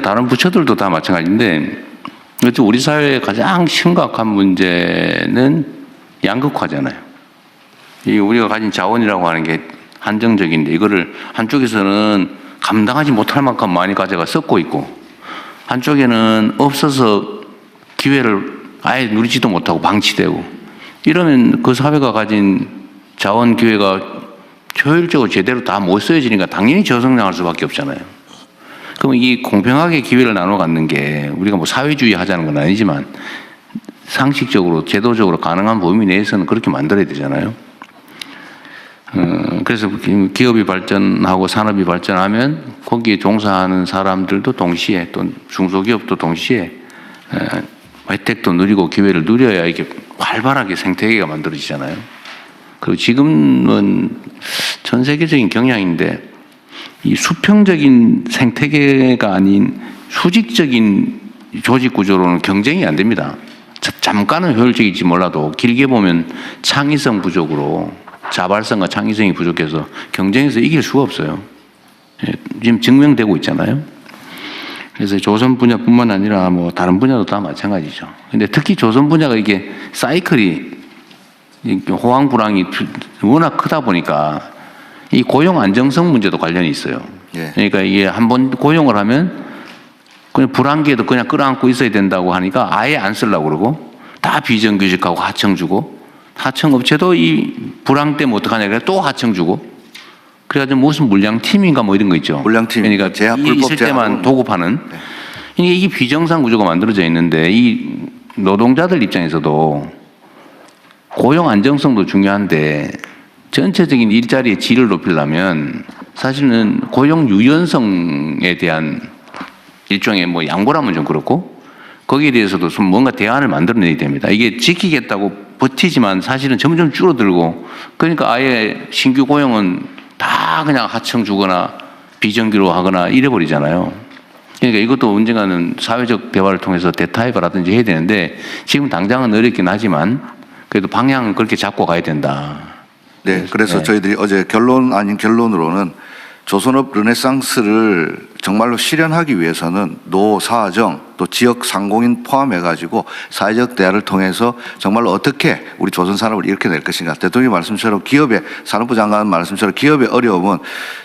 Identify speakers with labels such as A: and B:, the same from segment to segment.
A: 다른 부처들도 다 마찬가지인데 우리 사회의 가장 심각한 문제는 양극화잖아요. 이 우리가 가진 자원이라고 하는 게 한정적인데 이거를 한쪽에서는 감당하지 못할 만큼 많이 가져가 썩고 있고 한쪽에는 없어서 기회를 아예 누리지도 못하고 방치되고 이러면 그 사회가 가진 자원 기회가 효율적으로 제대로 다 못 쓰여지니까 당연히 저성장할 수밖에 없잖아요. 그럼 이 공평하게 기회를 나눠 갖는 게 우리가 뭐 사회주의 하자는 건 아니지만 상식적으로 제도적으로 가능한 범위 내에서는 그렇게 만들어야 되잖아요. 그래서 기업이 발전하고 산업이 발전하면 거기에 종사하는 사람들도 동시에 또 중소기업도 동시에 혜택도 누리고 기회를 누려야 이게 활발하게 생태계가 만들어지잖아요. 그리고 지금은 전 세계적인 경향인데 이 수평적인 생태계가 아닌 수직적인 조직 구조로는 경쟁이 안 됩니다. 잠깐은 효율적일지 몰라도 길게 보면 창의성 부족으로 자발성과 창의성이 부족해서 경쟁에서 이길 수가 없어요. 지금 증명되고 있잖아요. 그래서 조선 분야뿐만 아니라 뭐 다른 분야도 다 마찬가지죠. 근데 특히 조선 분야가 이게 사이클이 호황불황이 워낙 크다 보니까 이 고용 안정성 문제도 관련이 있어요. 예. 그러니까 이게 한번 고용을 하면 그냥 불황기에도 그냥 끌어안고 있어야 된다고 하니까 아예 안 쓰려고 그러고 다 비정규직하고 하청 주고 하청업체도 이 불황 때문에 어떡하냐 그래 또 하청 주고 그래가지고 무슨 물량팀인가 뭐 이런 거 있죠.
B: 물량팀.
A: 그러니까 제약 있을 때만 도급하는. 이게 비정상 구조가 만들어져 있는데 이 노동자들 입장에서도 고용 안정성도 중요한데 전체적인 일자리의 질을 높이려면 사실은 고용 유연성에 대한 일종의 뭐 양보라면 좀 그렇고 거기에 대해서도 좀 뭔가 대안을 만들어내야 됩니다. 이게 지키겠다고 버티지만 사실은 점점 줄어들고 그러니까 아예 신규 고용은 다 그냥 하청 주거나 비정규로 하거나 이래버리잖아요. 그러니까 이것도 언젠가는 사회적 대화를 통해서 대타협을 하든지 해야 되는데 지금 당장은 어렵긴 하지만 그래도 방향은 그렇게 잡고 가야 된다.
B: 네, 그래서 저희들이 어제 결론 아닌 결론으로는 조선업 르네상스를 정말로 실현하기 위해서는 노사정 또 지역 상공인 포함해가지고 사회적 대화를 통해서 정말로 어떻게 우리 조선 산업을 일으켜낼 것인가. 대통령 말씀처럼 기업의 산업부 장관 말씀처럼 기업의 어려움은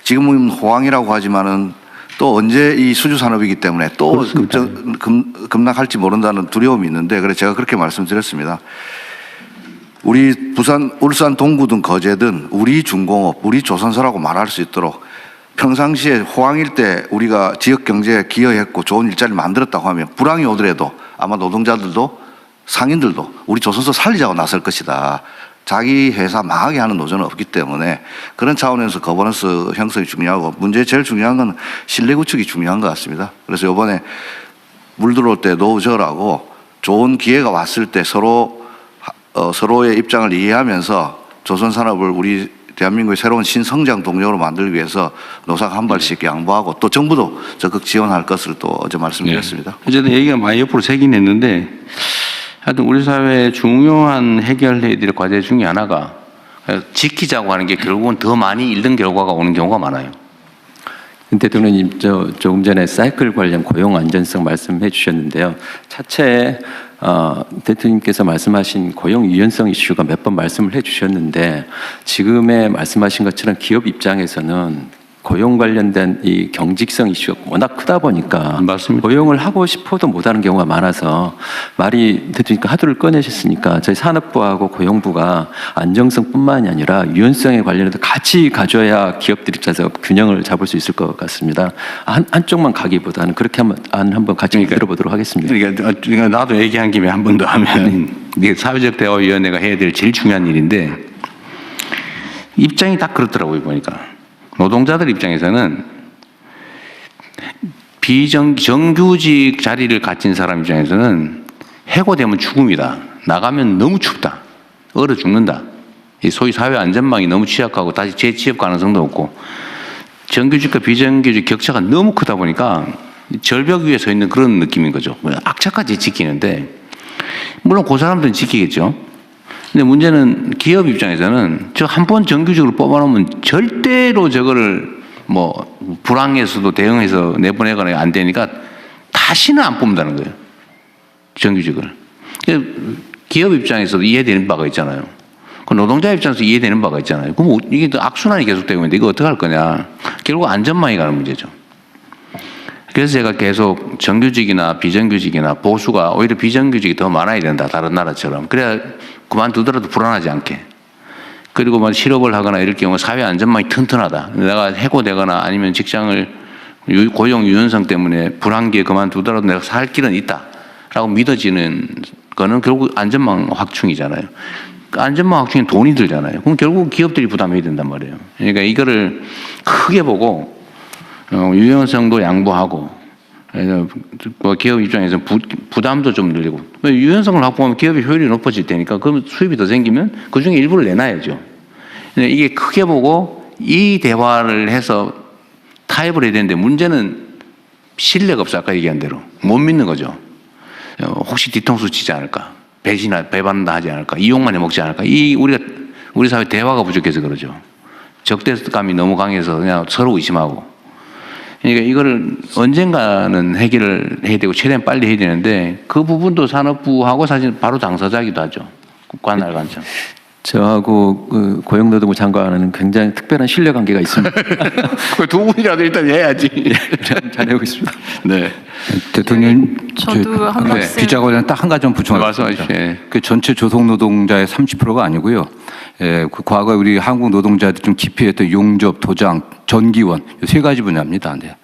B: 지금은 호황이라고 하지만은 또 언제 이 수주 산업이기 때문에 또 급락할지 모른다는 두려움이 있는데 그래서 제가 그렇게 말씀드렸습니다. 우리 부산, 울산, 동구든 거제든 우리 중공업, 우리 조선소라고 말할 수 있도록 평상시에 호황일 때 우리가 지역 경제에 기여했고 좋은 일자리를 만들었다고 하면 불황이 오더라도 아마 노동자들도 상인들도 우리 조선소 살리자고 나설 것이다. 자기 회사 망하게 하는 노조는 없기 때문에 그런 차원에서 거버넌스 형성이 중요하고 문제 제일 중요한 건 신뢰 구축이 중요한 것 같습니다. 그래서 이번에 물 들어올 때 노저라고 좋은 기회가 왔을 때 서로의 입장을 이해하면서 조선 산업을 우리 대한민국의 새로운 신성장 동력으로 만들기 위해서 노사가 한 발씩 양보하고 또 정부도 적극 지원할 것을 또 어제 말씀드렸습니다.
A: 네. 어쨌든 얘기가 많이 옆으로 새긴 했는데 하여튼 우리 사회의 중요한 해결해야 될 과제 중에 하나가 지키자고 하는 게 결국은 더 많이 잃는 결과가 오는 경우가 많아요.
C: 대통령님, 조금 전에 사이클 관련 고용 안전성 말씀해 주셨는데요. 차체에 대통령님께서 말씀하신 고용 유연성 이슈가 몇 번 말씀을 해 주셨는데 지금의 말씀하신 것처럼 기업 입장에서는 고용 관련된 이 경직성 이슈가 워낙 크다 보니까
A: 맞습니다.
C: 고용을 하고 싶어도 못하는 경우가 많아서 말이 대통령님께 하도를 꺼내셨으니까 저희 산업부하고 고용부가 안정성뿐만이 아니라 유연성에 관련해서 같이 가져야 기업들 입장에서 균형을 잡을 수 있을 것 같습니다. 한쪽만 가기보다는 그렇게 한번 같이 들어보도록 하겠습니다.
A: 그러니까 나도 얘기한 김에 한 번 더 하면 이게 사회적 대화위원회가 해야 될 제일 중요한 일인데 입장이 딱 그렇더라고요 보니까. 노동자들 입장에서는 정규직 자리를 가진 사람 입장에서는 해고되면 죽음이다. 나가면 너무 춥다. 얼어 죽는다. 소위 사회 안전망이 너무 취약하고 다시 재취업 가능성도 없고 정규직과 비정규직 격차가 너무 크다 보니까 절벽 위에 서 있는 그런 느낌인 거죠. 악착같이 지키는데 물론 그 사람들은 지키겠죠. 근데 문제는 기업 입장에서는 저 한 번 정규직으로 뽑아놓으면 절대로 저거를 뭐 불황에서도 대응해서 내보내거나 안 되니까 다시는 안 뽑는다는 거예요. 정규직을. 기업 입장에서도 이해되는 바가 있잖아요. 그 노동자 입장에서 이해되는 바가 있잖아요. 그럼 이게 또 악순환이 계속되고 있는데 이거 어떻게 할 거냐. 결국 안전망이 가는 문제죠. 그래서 제가 계속 정규직이나 비정규직이나 보수가 오히려 비정규직이 더 많아야 된다. 다른 나라처럼. 그래야 그만두더라도 불안하지 않게. 그리고 뭐 실업을 하거나 이럴 경우 사회 안전망이 튼튼하다. 내가 해고되거나 아니면 직장을 고용 유연성 때문에 불안기에 그만두더라도 내가 살 길은 있다라고 믿어지는 거는 결국 안전망 확충이잖아요. 그 안전망 확충이 돈이 들잖아요. 그럼 결국 기업들이 부담해야 된단 말이에요. 그러니까 이거를 크게 보고 유연성도 양보하고 기업 입장에서 부담도 좀 늘리고 유연성을 확보하면 기업의 효율이 높아질 테니까 그럼 수입이 더 생기면 그중에 일부를 내놔야죠. 이게 크게 보고 이 대화를 해서 타협을 해야 되는데 문제는 신뢰가 없어. 아까 얘기한 대로 못 믿는 거죠. 혹시 뒤통수 치지 않을까, 배반다 하지 않을까, 이용만 해먹지 않을까. 우리 사회 대화가 부족해서 그러죠. 적대감이 너무 강해서 그냥 서로 의심하고. 그러니까 이거를 언젠가는 해결을 해야 되고 최대한 빨리 해야 되는데 그 부분도 산업부하고 사실 바로 당사자이기도 하죠. 관할 관점.
C: 저하고 그 고용노동부 장관은 굉장히 특별한 신뢰관계가 있습니다.
A: 그 두 분이라도 일단 해야지.
C: 잘해오고 있습니다.
A: 네.
D: 대통령,
E: 저도 한 말씀.
D: 기자 관련 딱 한 가지 좀 부총하겠습니다.
A: 말씀하십시오. 예.
D: 그 전체 조속 노동자의 30%가 아니고요. 그 과거 우리 한국 노동자들 좀 기피했던 용접, 도장, 전기원 이 세 가지 분야입니다. 네.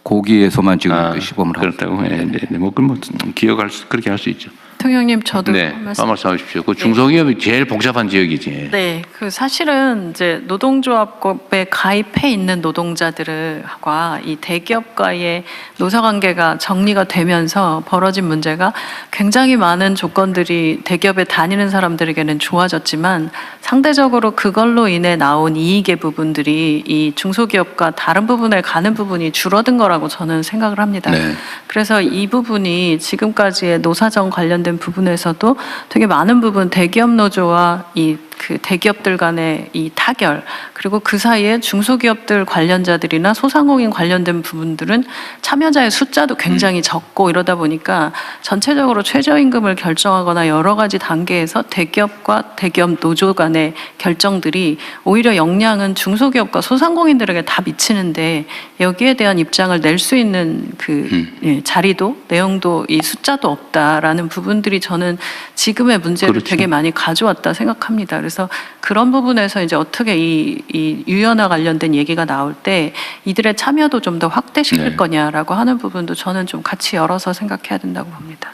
D: 거기에서만 지금 그 시범을 하고
A: 그렇다고. 네, 네. 뭐 그럼 그렇게 할 수 있죠.
E: 대통령님 저도
A: 네.
E: 한 말씀.
A: 말씀하십시오. 그 중소기업이 제일 복잡한 지역이지.
E: 네, 그 사실은 이제 노동조합법에 가입해 있는 노동자들과 이 대기업과의 노사관계가 정리가 되면서 벌어진 문제가 굉장히 많은 조건들이 대기업에 다니는 사람들에게는 좋아졌지만 상대적으로 그걸로 인해 나온 이익의 부분들이 이 중소기업과 다른 부분에 가는 부분이 줄어든 거라고 저는 생각을 합니다.
A: 네.
E: 그래서 이 부분이 지금까지의 노사정 관련된 부분에서도 되게 많은 부분 대기업 노조와 이 그 대기업들 간의 이 타결 그리고 그 사이에 중소기업들 관련자들이나 소상공인 관련된 부분들은 참여자의 숫자도 굉장히 적고 이러다 보니까 전체적으로 최저임금을 결정하거나 여러 가지 단계에서 대기업과 대기업 노조 간의 결정들이 오히려 영향은 중소기업과 소상공인들에게 다 미치는데 여기에 대한 입장을 낼 수 있는 그 자리도 내용도 이 숫자도 없다라는 부분들이 저는 지금의 문제를
A: 그렇죠.
E: 되게 많이 가져왔다 생각합니다. 그래서 그런 부분에서 이제 어떻게 이 유연화 관련된 얘기가 나올 때 이들의 참여도 좀 더 확대시킬
A: 네.
E: 거냐라고 하는 부분도 저는 좀 같이 열어서 생각해야 된다고 봅니다.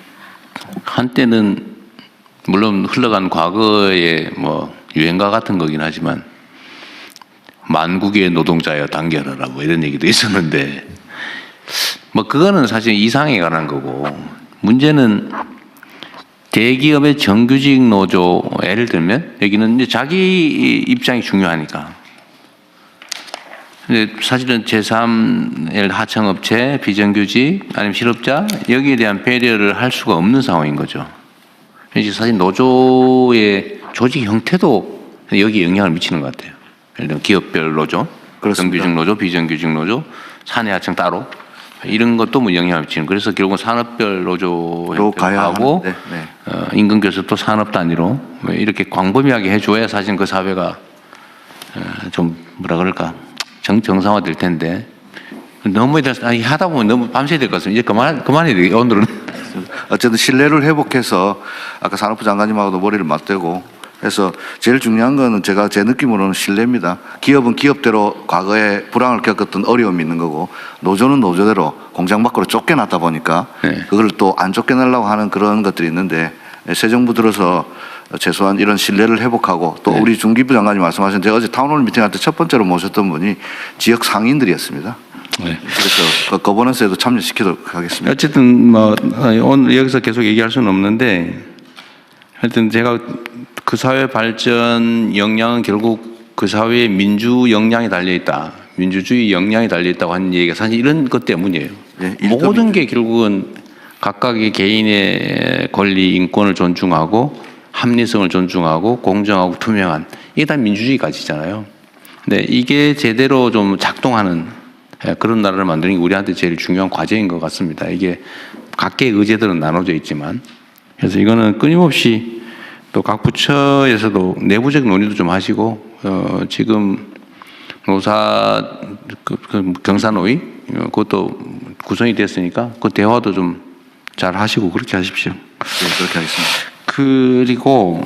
A: 한때는 물론 흘러간 과거의 뭐 유행가 같은 거긴 하지만 만국의 노동자여 단결하라 뭐 이런 얘기도 있었는데 뭐 그거는 사실 이상에 관한 거고 문제는 대기업의 정규직 노조 예를 들면 여기는 이제 자기 입장이 중요하니까 근데 사실은 제3의 하청업체 비정규직 아니면 실업자 여기에 대한 배려를 할 수가 없는 상황인 거죠. 이제 사실 노조의 조직 형태도 여기에 영향을 미치는 것 같아요. 예를 들면 기업별 노조,
B: 그렇습니다.
A: 정규직 노조, 비정규직 노조, 사내 하청 따로 이런 것도 뭐 영향을 미치는. 그래서 결국은 산업별 노조 형태로
B: 가야
A: 하고
B: 하는데, 네.
A: 임금 교섭도 산업 단위로 뭐 이렇게 광범위하게 해줘야 사실 그 사회가 좀 뭐라 그럴까 정상화될 텐데 너무 하다 보면 너무 밤새야 될 것 같습니다. 이제 그만해야 돼요. 오늘은.
B: 어쨌든 신뢰를 회복해서 아까 산업부 장관님하고도 머리를 맞대고 해서 제일 중요한 거는 제 느낌으로는 신뢰입니다. 기업은 기업대로 과거에 불황을 겪었던 어려움이 있는 거고 노조는 노조대로 공장 밖으로 쫓겨났다 보니까
A: 네.
B: 그걸 또 안 쫓겨내려고 하는 그런 것들이 있는데 새 정부 들어서 최소한 이런 신뢰를 회복하고 또
A: 네.
B: 우리 중기부 장관님 말씀하신 제가 어제 타운홀 미팅할 때 첫 번째로 모셨던 분이 지역 상인들이었습니다.
A: 네.
B: 그래서 그 거버넌스에도 참여시키도록 하겠습니다.
A: 어쨌든 뭐 오늘 여기서 계속 얘기할 수는 없는데 하여튼 제가 그 사회 발전 역량은 결국 그 사회의 민주 역량이 달려 있다. 민주주의 역량이 달려 있다고 하는 얘기가 사실 이런 것 때문이에요.
B: 네,
A: 모든 게 결국은 각각의 개인의 권리, 인권을 존중하고 합리성을 존중하고 공정하고 투명한 이게 다 민주주의 가치잖아요. 근데 이게 제대로 좀 작동하는 그런 나라를 만드는 게 우리한테 제일 중요한 과제인 것 같습니다. 이게 각계의 의제들은 나눠져 있지만 그래서 이거는 끊임없이 또 각 부처에서도 내부적 논의도 좀 하시고 지금 노사 경사노위 그것도 구성이 됐으니까 그 대화도 좀 잘 하시고 그렇게 하십시오.
B: 네, 그렇게 하겠습니다.
A: 그리고